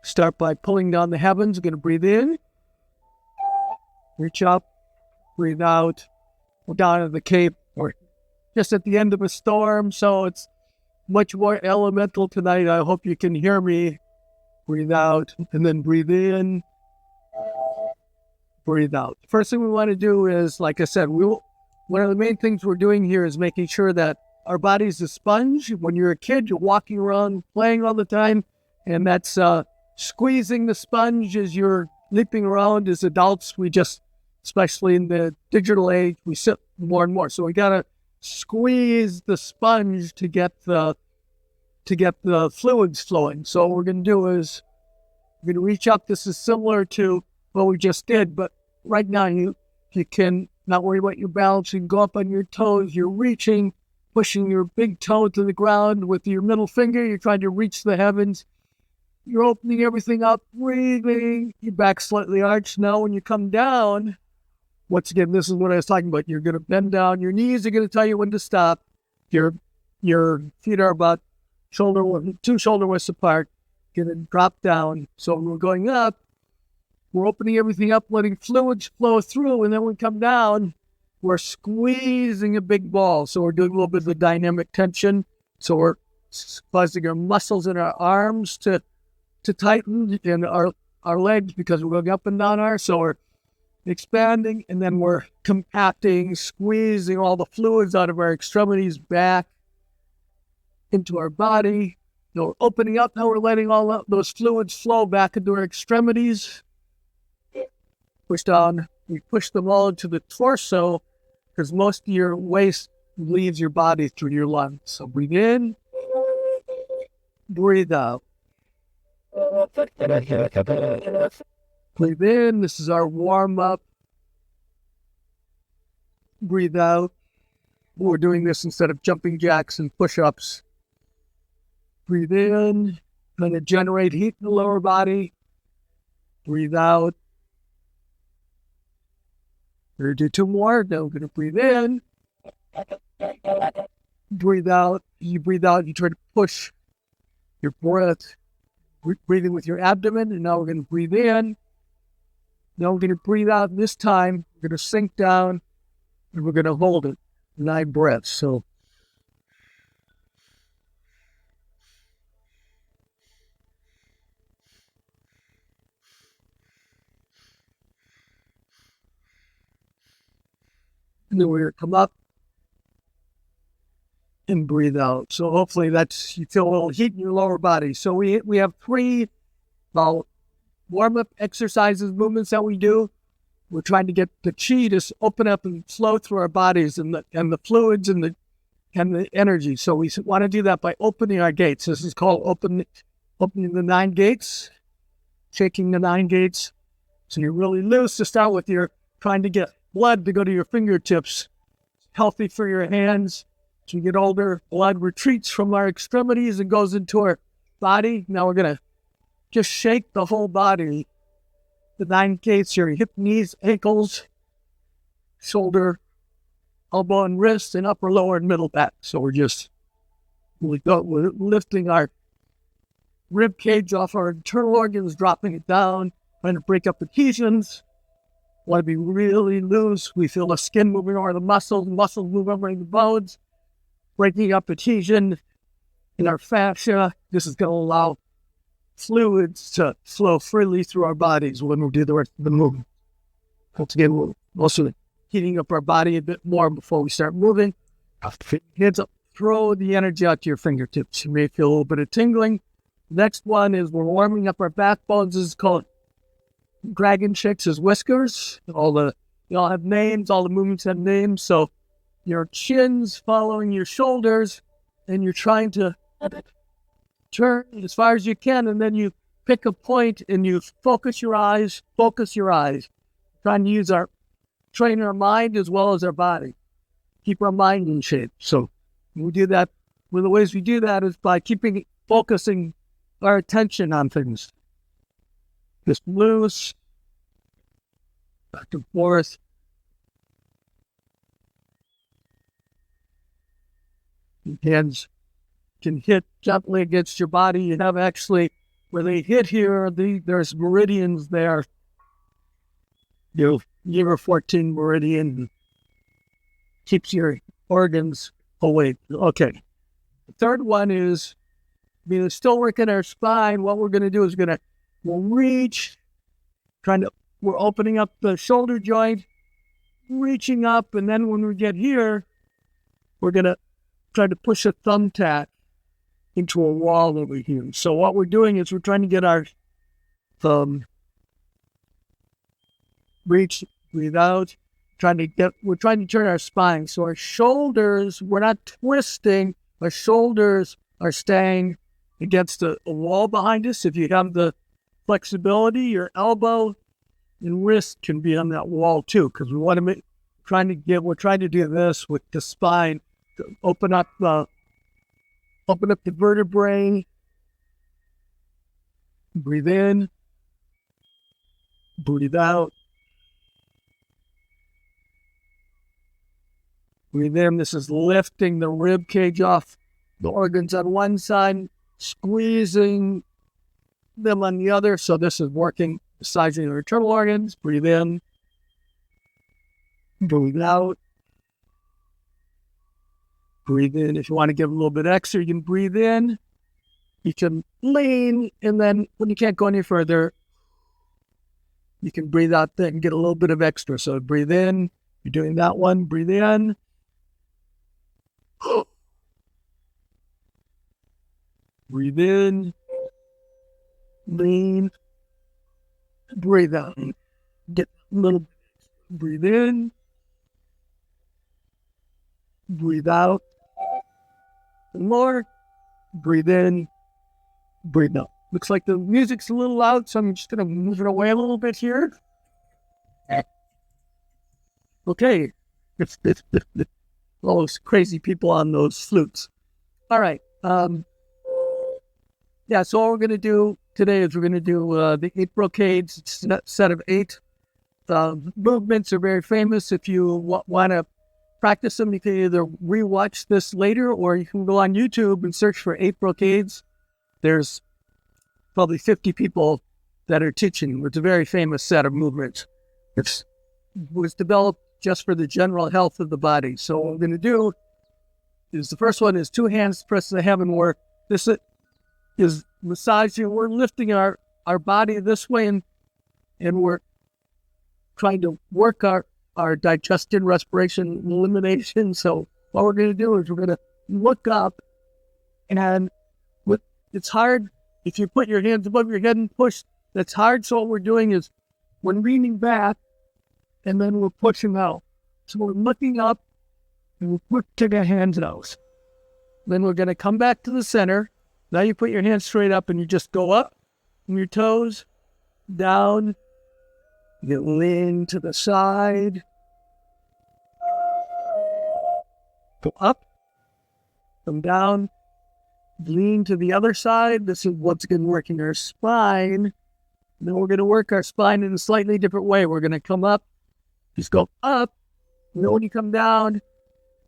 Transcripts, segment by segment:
Start by pulling down the heavens. We're going to breathe in, reach up, breathe out. We're down at the Cape. We're just at the end of a storm, so it's much more elemental tonight. I hope you can hear me. Breathe out, and then breathe in, breathe out. First thing we want to do is, like I said, one of the main things we're doing here is making sure that our body's a sponge. When you're a kid, you're walking around playing all the time, and that's squeezing the sponge as you're leaping around. As adults, we just, especially in the digital age, we sit more and more. So we got to squeeze the sponge to get the fluids flowing. So what we're going to do is we're going to reach up. This is similar to what we just did, but right now you can not worry about your balance. You can go up on your toes. You're reaching, pushing your big toe to the ground with your middle finger. You're trying to reach the heavens. You're opening everything up, breathing. Your back slightly arched. Now when you come down, once again, this is what I was talking about. You're going to bend down. Your knees are going to tell you when to stop. Your feet are about two shoulder widths apart. Going to drop down. So we're going up. We're opening everything up, letting fluids flow through. And then when we come down, we're squeezing a big ball. So we're doing a little bit of the dynamic tension. So we're causing our muscles in our arms to tighten, and our legs, because we're going up and down so we're expanding, and then we're compacting, squeezing all the fluids out of our extremities back into our body. Now we're opening up. Now we're letting all those fluids flow back into our extremities. Push down. We push them all into the torso, because most of your waste leaves your body through your lungs. So breathe in, breathe out. Breathe in. This is our warm up. Breathe out. We're doing this instead of jumping jacks and push-ups. Breathe in. Going to generate heat in the lower body. Breathe out. We're going to do two more. Now we're going to breathe in. Breathe out. You breathe out. You try to push your breath. Breathing with your abdomen, and now we're going to breathe in. Now we're going to breathe out. This time, we're going to sink down, and we're going to hold it 9 breaths. So, and then we're going to come up and breathe out. So hopefully you feel a little heat in your lower body. So we have 3 warm-up exercises, movements that we do. We're trying to get the chi to open up and flow through our bodies, and the fluids and the energy. So we want to do that by opening our gates. This is called opening the 9 gates, shaking the 9 gates. So you're really loose to start with. You're trying to get blood to go to your fingertips. Healthy for your hands. As we get older, blood retreats from our extremities and goes into our body. Now we're going to just shake the whole body. The 9 gates, your hip, knees, ankles, shoulder, elbow and wrist, and upper, lower, and middle back. So we're lifting our rib cage off our internal organs, dropping it down, trying to break up adhesions. Want to be really loose. We feel the skin moving over the muscles move over the bones, breaking up adhesion in our fascia. This is going to allow fluids to flow freely through our bodies when we do the rest of the movement. Once again, we're also heating up our body a bit more before we start moving. Hands up, throw the energy out to your fingertips. You may feel a little bit of tingling. Next one is we're warming up our backbones. This is called dragon shakes as whiskers. They all have names. All the movements have names. So your chin's following your shoulders, and you're trying to turn as far as you can, and then you pick a point and you focus your eyes. Trying to train our mind as well as our body. Keep our mind in shape. So we do that. One of the ways we do that is by focusing our attention on things. Just loose, back and forth. Your hands can hit gently against your body. You have actually where they hit here, there's meridians there. Liver 14 meridian keeps your organs awake. Okay. The third one is, we're still working our spine. What we're going to do is we'll reach, we're opening up the shoulder joint, reaching up, and then when we get here, we're going to try to push a thumbtack into a wall over here. So what we're doing is we're trying to get our thumb, reach, breathe out, we're trying to turn our spine. So our shoulders, we're not twisting, our shoulders are staying against a wall behind us. If you have the flexibility, your elbow and wrist can be on that wall too, because we want to we're trying to do this with the spine to open up the vertebrae. Breathe in, breathe out. Breathe in. This is lifting the rib cage off the organs on one side, squeezing them on the other. So this is working, massaging the internal organs. Breathe in, breathe out. Breathe in. If you want to give a little bit extra, you can breathe in. You can lean, and then when you can't go any further, you can breathe out there and get a little bit of extra. So breathe in. You're doing that one. Breathe in. Breathe in. Lean. Breathe out. Get a little. Breathe in. Breathe out. And more. Breathe in. Breathe out. Looks like the music's a little loud, so I'm just going to move it away a little bit here. Okay. All those crazy people on those flutes. All right. Yeah, so what we're going to do today is we're going to do the 8 brocades. It's a set of 8. Movements are very famous. If you want to practice them, you can either rewatch this later or you can go on YouTube and search for 8 brocades. There's probably 50 people that are teaching. It's a very famous set of movements. It was developed just for the general health of the body. So what we're going to do is the first one is 2 hands pressed to heaven, where this is massaging. We're lifting our body this way, and we're trying to work our digestion, respiration, elimination. So what we're going to do is we're going to look up, and it's hard if you put your hands above your head and push. That's hard. So what we're doing is we're leaning back, and then we're pushing out. So we're looking up, and we're putting our hands out. Then we're going to come back to the center. Now you put your hands straight up, and you just go up from your toes, down. You lean to the side. Go up, come down. Lean to the other side. This is what's going to work in our spine. Then we're going to work our spine in a slightly different way. We're going to come up, just go up. And then when you come down,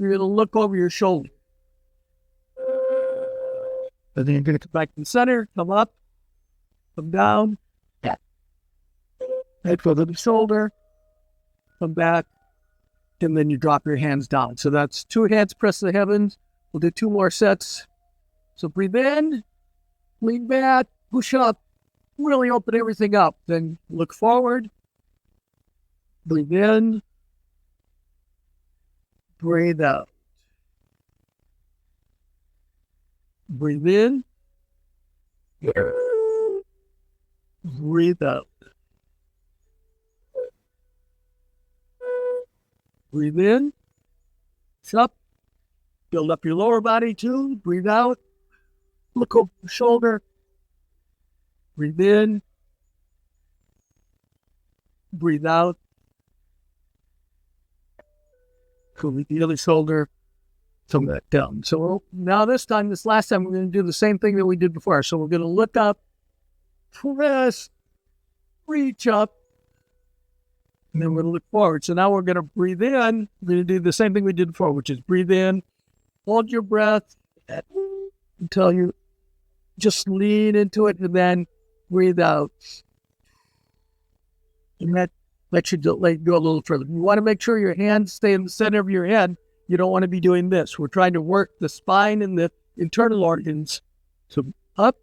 you're going to look over your shoulder. And then you're going to come back to the center, come up, come down. Head for the shoulder, come back, and then you drop your hands down. So that's 2 hands pressed to the heavens. We'll do 2 more sets. So breathe in, lean back, push up, really open everything up. Then look forward, breathe in, breathe out. Breathe in, breathe out. Breathe in, push up, build up your lower body too, breathe out. Look over the shoulder. Breathe in. Breathe out. Cool the other shoulder. Come back down. So now this last time, we're going to do the same thing that we did before. So we're going to look up, press, reach up, and then we're going to look forward. So now we're going to breathe in. We're going to do the same thing we did before, which is breathe in, hold your breath until you just lean into it, and then breathe out. And that lets you let go a little further. You want to make sure your hands stay in the center of your head. You don't want to be doing this. We're trying to work the spine and the internal organs. So up,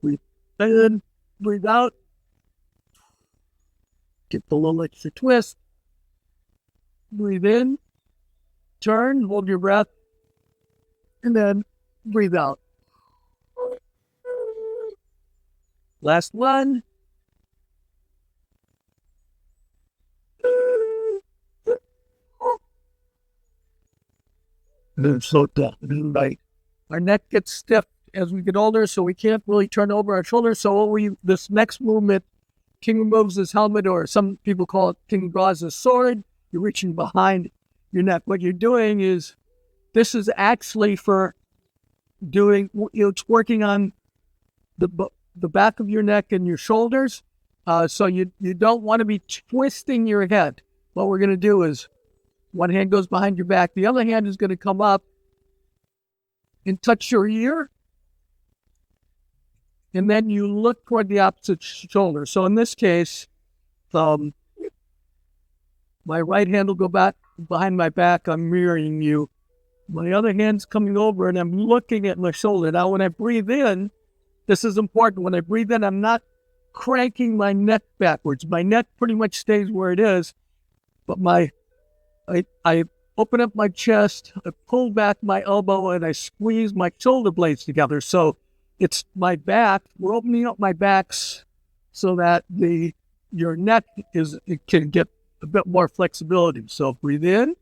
breathe in, breathe out. Get the little extra twist. Breathe in, turn, hold your breath, and then breathe out. Last one. Then slow down. Right. Our neck gets stiff as we get older, so we can't really turn over our shoulders. So this next movement, King removes his helmet, or some people call it King draws his sword. You're reaching behind your neck. What you're doing is, this is actually for doing, it's working on the back of your neck and your shoulders. So you don't want to be twisting your head. What we're going to do is, one hand goes behind your back. The other hand is going to come up and touch your ear. And then you look toward the opposite shoulder. So in this case, my right hand will go back behind my back. I'm mirroring you. My other hand's coming over and I'm looking at my shoulder. Now, when I breathe in, this is important. When I breathe in, I'm not cranking my neck backwards. My neck pretty much stays where it is, but I open up my chest, I pull back my elbow, and I squeeze my shoulder blades together. So it's my back. We're opening up my backs so that your neck it can get a bit more flexibility. So breathe in.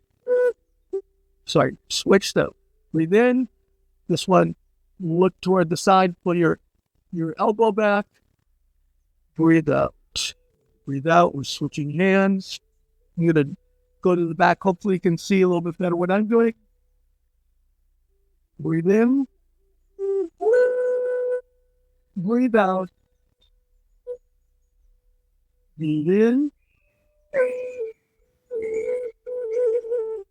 Sorry, switch though. Breathe in. This one, look toward the side, pull your elbow back. Breathe out. Breathe out. We're switching hands. I'm going to go to the back. Hopefully you can see a little bit better what I'm doing. Breathe in. Breathe out. Breathe in.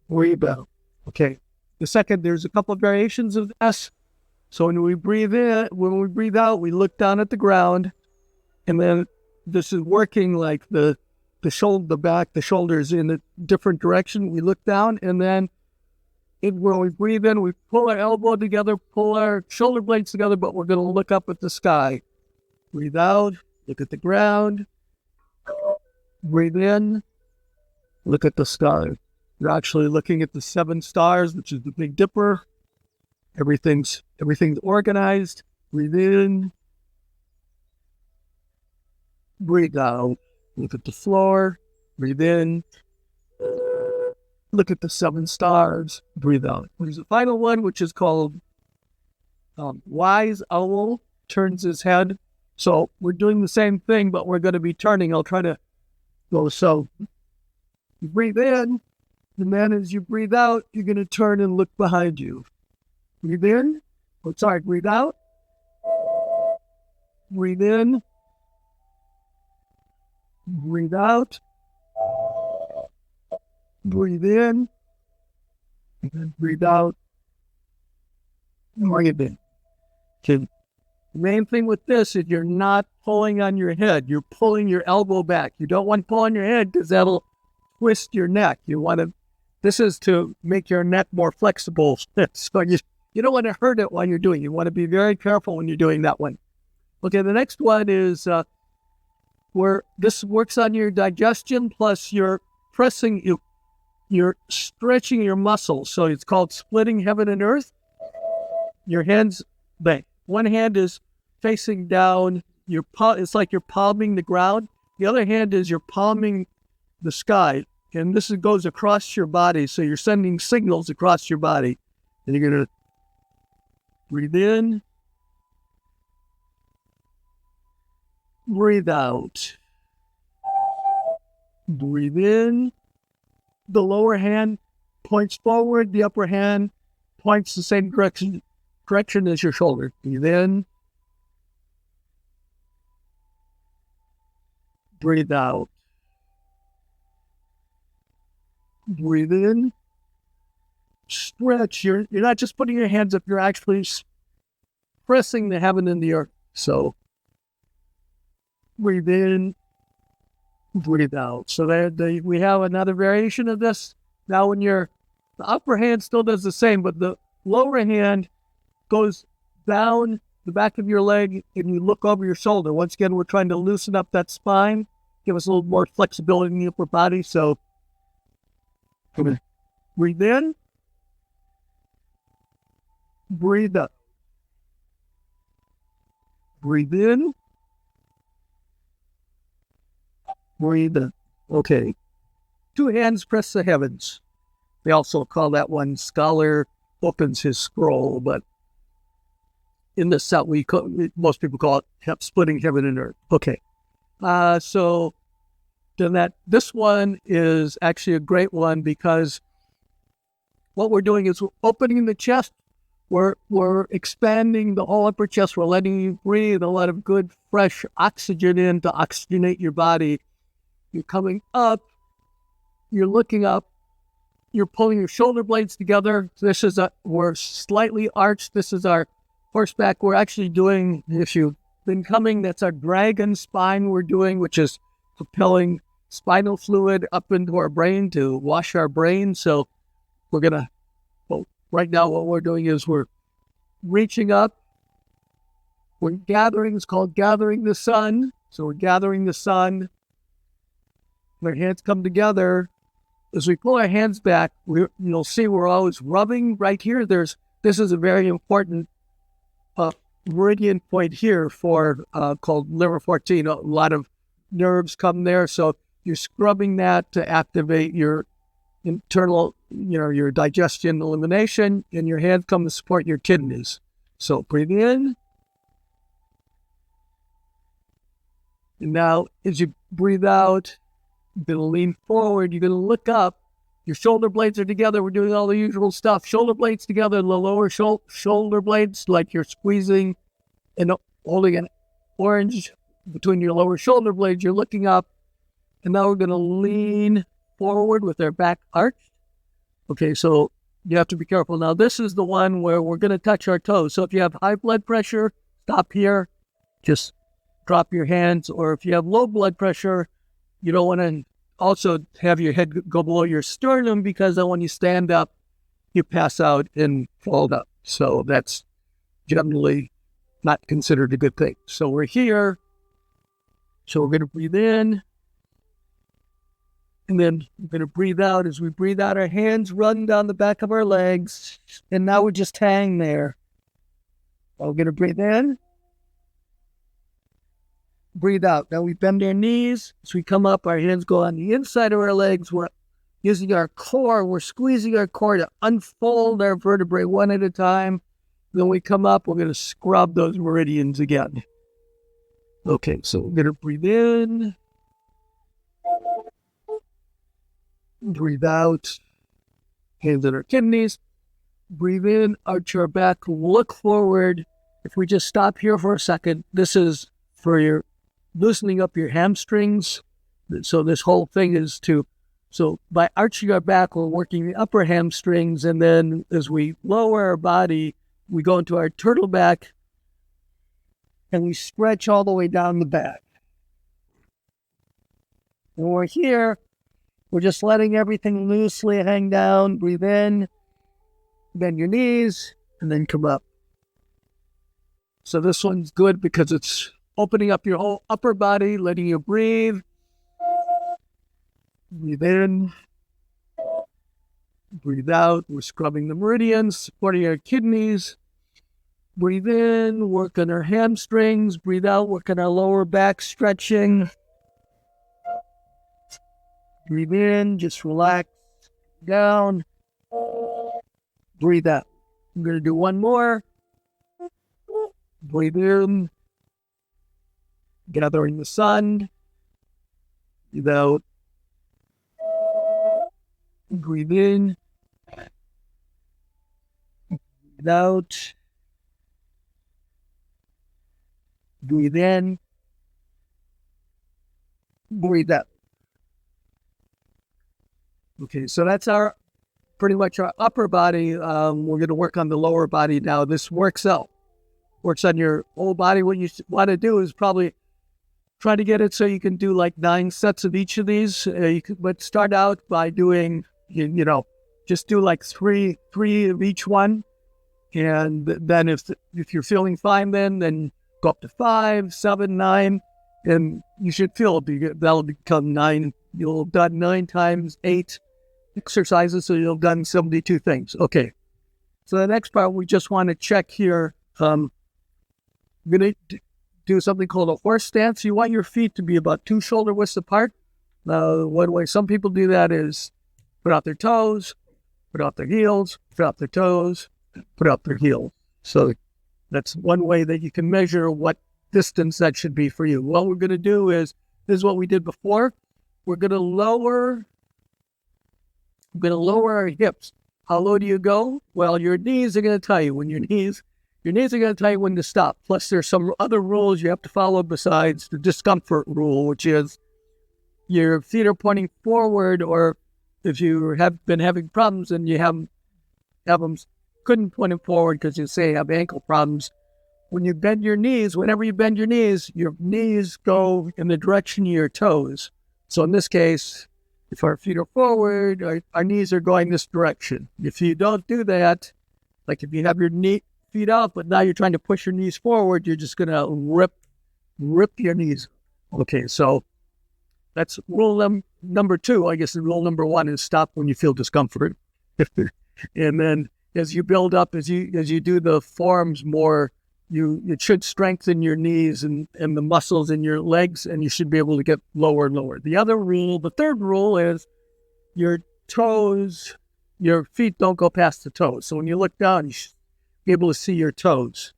Breathe out. Okay. There's a couple of variations of this. So when we breathe out, we look down at the ground, and then this is working like the shoulders in a different direction. We look down, and then when we breathe in, we pull our elbow together, pull our shoulder blades together, but we're going to look up at the sky. Breathe out, look at the ground. Breathe in, look at the sky. You're actually looking at the 7 stars, which is the Big Dipper. Everything's organized. Breathe in. Breathe out. Look at the floor. Breathe in. Look at the 7 stars. Breathe out. There's a final one, which is called Wise Owl Turns His Head. So we're doing the same thing, but we're going to be turning. I'll try to go. So you breathe in, and then as you breathe out, you're going to turn and look behind you. Breathe in. Breathe out. Breathe in. Breathe out. Breathe in. And then breathe out. Breathe in. Okay. The main thing with this is you're not pulling on your head. You're pulling your elbow back. You don't want to pull on your head because that'll twist your neck. This is to make your neck more flexible. So you don't want to hurt it while you're doing it. You want to be very careful when you're doing that one. Okay, the next one is where this works on your digestion, plus you're stretching your muscles. So it's called splitting heaven and earth. Your hands, one hand is facing down. It's like you're palming the ground. The other hand is you're palming the sky. And this goes across your body. So you're sending signals across your body. And you're going to breathe in. Breathe out. Breathe in. The lower hand points forward. The upper hand points the same direction as your shoulder. Breathe in. Breathe out. Breathe in. Stretch. You're not just putting your hands up. You're actually pressing the heaven and the earth. So breathe in, breathe out. So we have another variation of this. Now the upper hand still does the same, but the lower hand goes down the back of your leg and you look over your shoulder. Once again, we're trying to loosen up that spine, give us a little more flexibility in the upper body. So breathe in, breathe up. Breathe in, breathe in. Okay. 2 hands press the heavens. They also call that one scholar opens his scroll, but in the South, most people call it splitting heaven and earth. Okay. So then this one is actually a great one because what we're doing is we're opening the chest. We're expanding the whole upper chest. We're letting you breathe a lot of good, fresh oxygen in to oxygenate your body. You're coming up. You're looking up. You're pulling your shoulder blades together. We're slightly arched. This is our horseback. We're actually doing, if you've been coming, that's our dragon spine we're doing, which is propelling spinal fluid up into our brain to wash our brain. So right now what we're doing is we're reaching up. We're gathering. It's called gathering the sun. So we're gathering the sun. Our hands come together. As we pull our hands back, you'll see we're always rubbing right here. This is a very important meridian point here called liver 14. A lot of nerves come there, so you're scrubbing that to activate your internal, your digestion, elimination, and your hands come to support your kidneys. So breathe in. And now as you breathe out, you're going to lean forward. You're going to look up. Your shoulder blades are together. We're doing all the usual stuff. Shoulder blades together, the lower shoulder blades, like you're squeezing and holding an orange between your lower shoulder blades. You're looking up. And now we're going to lean forward with our back arched. Okay, so you have to be careful. Now, this is the one where we're going to touch our toes. So if you have high blood pressure, stop here. Just drop your hands. Or if you have low blood pressure, you don't want to also have your head go below your sternum because then when you stand up, you pass out and fall up. So that's generally not considered a good thing. So we're here. So we're going to breathe in. And then we're going to breathe out. As we breathe out, our hands run down the back of our legs. And now we just hang there. We're going to breathe in. Breathe out. Now we bend our knees. As we come up, our hands go on the inside of our legs. We're using our core. We're squeezing our core to unfold our vertebrae one at a time. Then we come up. We're going to scrub those meridians again. Okay, so we're going to breathe in. Breathe out. Hands on our kidneys. Breathe in. Arch our back. Look forward. If we just stop here for a second, this is for your loosening up your hamstrings. So this whole thing is so by arching our back, we're working the upper hamstrings. And then as we lower our body, we go into our turtle back and we stretch all the way down the back. When we're here, we're just letting everything loosely hang down. Breathe in, bend your knees, and then come up. So this one's good because it's opening up your whole upper body, letting you breathe. Breathe in. Breathe out. We're scrubbing the meridians, supporting our kidneys. Breathe in, work on our hamstrings. Breathe out, work on our lower back, stretching. Breathe in, just relax down. Breathe out. I'm going to do one more. Breathe in. Gathering the sun. Breathe out. Breathe in. Breathe out. Breathe in. Breathe out. Okay, so that's pretty much our upper body. We're going to work on the lower body now. This works on your whole body. What you want to do is probably try to get it so you can do like 9 sets of each of these. But start out by doing, just do like three of each one. And then if you're feeling fine, then go up to 5, 7, 9, and you should feel it. That'll become 9. You'll have done 9 times 8 exercises, so you'll have done 72 things. Okay. So the next part, we just want to check here. We're going to do something called a horse stance. You want your feet to be about 2 shoulder widths apart. One way some people do that is put out their toes, put out their heels, put out their toes, put out their heels. So that's one way that you can measure what distance that should be for you. What we're going to do is, this is what we did before. We're going to lower our hips. How low do you go? Well, your knees are going to tell you when your knees are going to tell you when to stop. Plus, there's some other rules you have to follow besides the discomfort rule, which is your feet are pointing forward, or if you have been having problems and you have them couldn't point them forward because you say you have ankle problems. When you bend your knees, whenever you bend your knees go in the direction of your toes. So in this case, if our feet are forward, our knees are going this direction. If you don't do that, like if you have your feet up, but now you're trying to push your knees forward, you're just going to rip your knees. Okay, so that's rule number 2. I guess rule number 1 is stop when you feel discomfort. And then as you build up, as you do the forms more, it should strengthen your knees and the muscles in your legs, and you should be able to get lower and lower. The third rule is your feet don't go past the toes. So when you look down, you should be able to see your toes.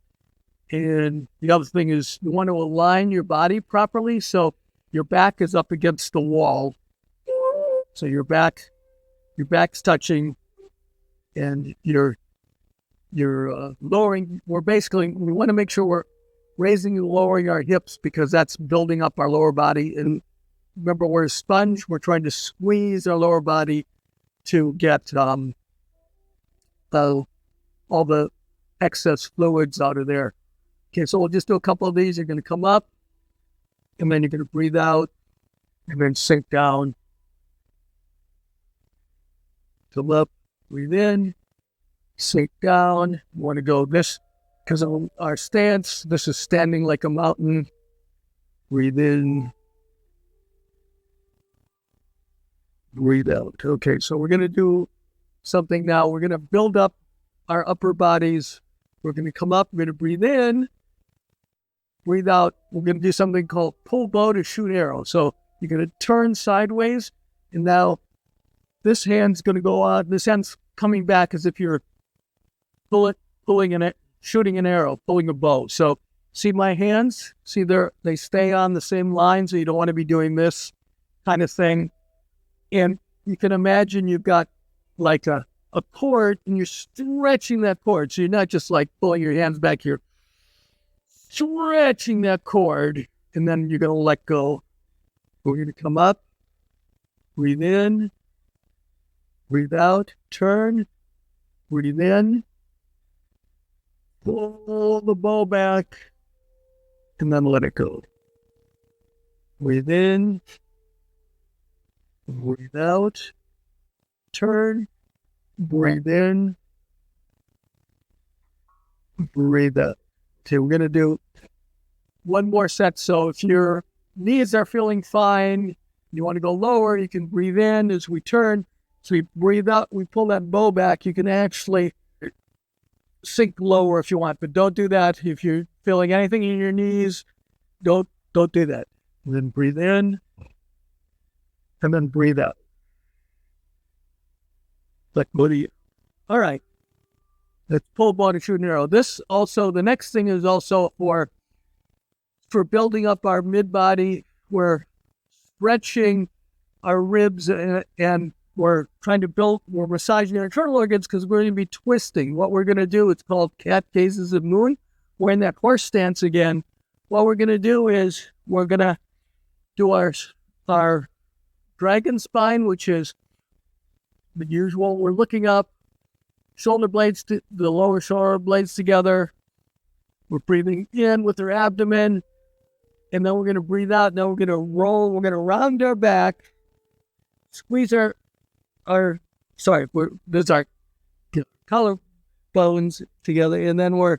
And the other thing is you want to align your body properly, so your back is up against the wall. So your back's touching, and you're lowering. We want to make sure we're raising and lowering our hips, because that's building up our lower body. And remember, we're a sponge. We're trying to squeeze our lower body to get all the excess fluids out of there. Okay, so we'll just do a couple of these. You're going to come up, and then you're going to breathe out, and then sink down. Come up, breathe in, sink down. You want to go this, because of our stance, this is standing like a mountain. Breathe in, breathe out. Okay, so we're going to do something now. We're going to build up our upper bodies. We're going to come up, we're going to breathe in, breathe out. We're going to do something called pull bow to shoot arrow. So you're going to turn sideways, and now this hand's going to go on. This hand's coming back as if you're pulling in it, shooting an arrow, pulling a bow. So see my hands? See, they stay on the same line, so you don't want to be doing this kind of thing. And you can imagine you've got like a cord, and you're stretching that cord. So you're not just like pulling your hands back here, stretching that cord, and then you're going to let go. We're going to come up, breathe in, breathe out, turn, breathe in, pull the bow back, and then let it go. Breathe in, breathe out, turn, breathe in, breathe out. Okay, we're going to do one more set. So if your knees are feeling fine, you want to go lower, you can breathe in as we turn. So we breathe out, we pull that bow back. You can actually sink lower if you want, but don't do that. If you're feeling anything in your knees, don't do that. And then breathe in, and then breathe out. Let go to you. All right. Let's pull bow to shoot an arrow. This also, the next thing is also for building up our mid-body. We're stretching our ribs, and we're massaging our internal organs, because we're going to be twisting. What we're going to do, it's called cat gazes of moon. We're in that horse stance again. What we're going to do is we're going to do our dragon spine, which is the usual. We're looking up, the lower shoulder blades together. We're breathing in with our abdomen. and then we're going to breathe out. Now we're going to roll. We're going to round our back, squeeze there's our collarbones together, and then we're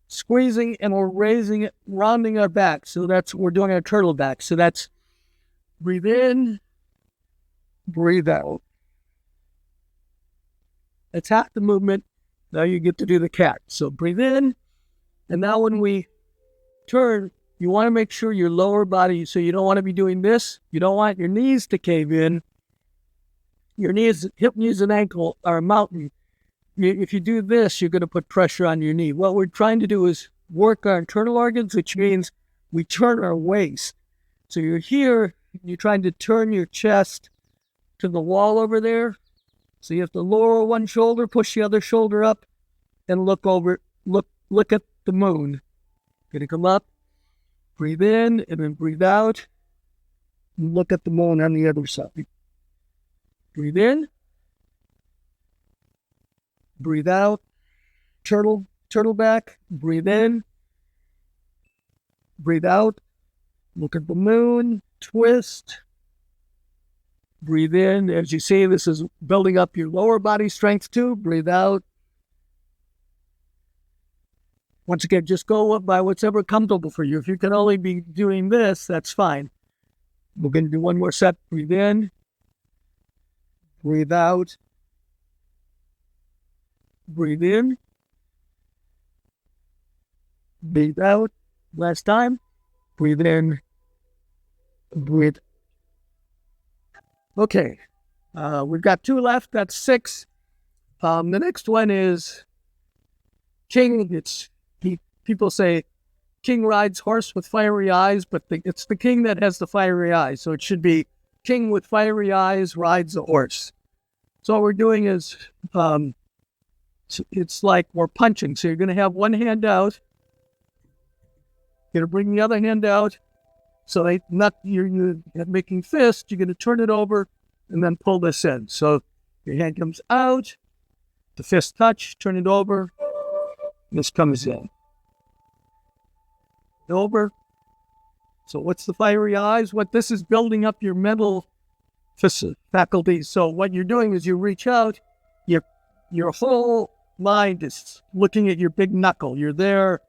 squeezing and we're raising it, rounding our back. So we're doing our turtle back. So that's breathe in, breathe out. That's half the movement. Now you get to do the cat. So breathe in, and now when we turn, you want to make sure your lower body, so you don't want to be doing this. You don't want your knees to cave in. Your knees, hip, knees, and ankle are a mountain. If you do this, you're going to put pressure on your knee. What we're trying to do is work our internal organs, which means we turn our waist. So you're here, you're trying to turn your chest to the wall over there. So you have to lower one shoulder, push the other shoulder up, and look at the moon. Gonna come up, breathe in, and then breathe out, and look at the moon on the other side. Breathe in, breathe out, turtle back, breathe in, breathe out, look at the moon, twist, breathe in. As you see, this is building up your lower body strength too. Breathe out. Once again, just go by what's ever comfortable for you. If you can only be doing this, that's fine. We're going to do one more set. Breathe in. Breathe out. Breathe in. Breathe out. Last time. Breathe in. Breathe. Okay. We've got 2 left. That's 6. The next one is king. People say king rides horse with fiery eyes, but it's the king that has the fiery eyes. So it should be king with fiery eyes rides a horse. So what we're doing is, it's like we're punching. So you're going to have one hand out. You're going to bring the other hand out. So you're making fist. You're going to turn it over and then pull this in. So your hand comes out, the fist touch, turn it over, and this comes in. Over. So what's the fiery eyes? What this is building up your mental faculties. So what you're doing is you reach out, your whole mind is looking at your big knuckle. You're there.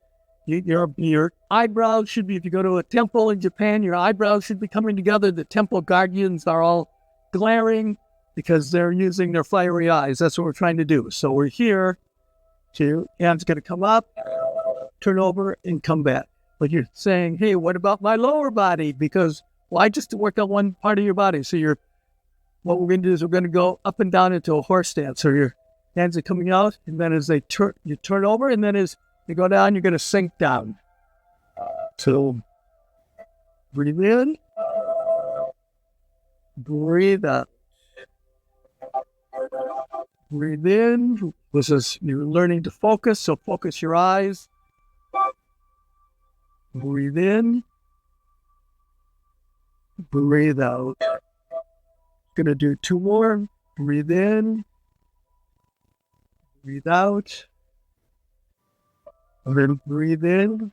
Your eyebrows should be, if you go to a temple in Japan, your eyebrows should be coming together. The temple guardians are all glaring because they're using their fiery eyes. That's what we're trying to do. So we're here. Hand's going to come up, turn over, and come back. But you're saying, hey, what about my lower body? Because, I just work on one part of your body. So what we're going to do is we're going to go up and down into a horse stance. So your hands are coming out, and then as you turn over, and then as you go down, you're going to sink down. So breathe in, breathe out. Breathe in. You're learning to focus, so focus your eyes. Breathe in. Breathe out. Gonna do 2 more. Breathe in. Breathe out. And then breathe in.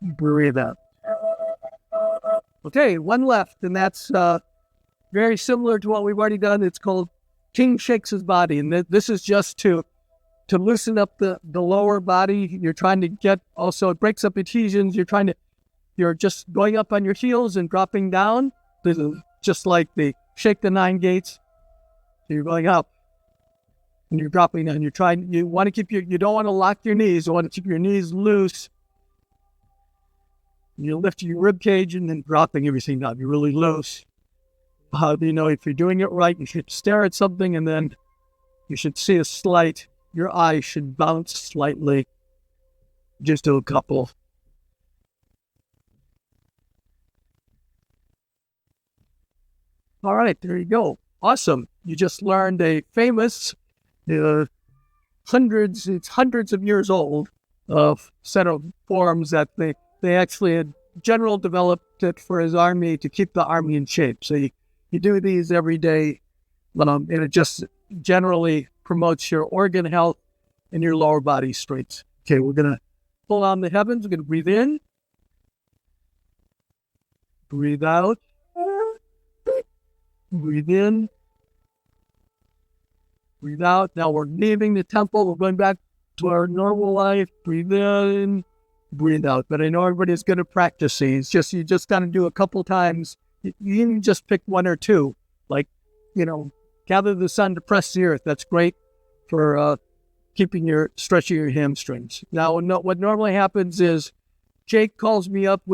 Breathe out. Okay, one left, and that's very similar to what we've already done. It's called King Shakes His Body, and this is just to loosen up the lower body. You're trying to get, also it breaks up adhesions. You're just going up on your heels and dropping down. This is just like the shake the 9 gates. So you're going up and you're dropping down. You want to keep you don't want to lock your knees. You want to keep your knees loose. You lift your rib cage and then dropping everything down. You're really loose. If you're doing it right, you should stare at something and then you should see your eye should bounce slightly. Just do a couple. All right, there you go. Awesome. You just learned a famous, hundreds of years old set of forms that they actually had General developed it for his army to keep the army in shape. So you do these every day, and it just generally promotes your organ health and your lower body strength. Okay, we're going to pull on the heavens. We're going to breathe in. Breathe out. Breathe in. Breathe out. Now we're leaving the temple. We're going back to our normal life. Breathe in. Breathe out. But I know everybody's going to practice these. You just got to do a couple times. You can just pick one or two. Like, gather the sun to press the earth. That's great for stretching your hamstrings. Now, what normally happens is Jake calls me up with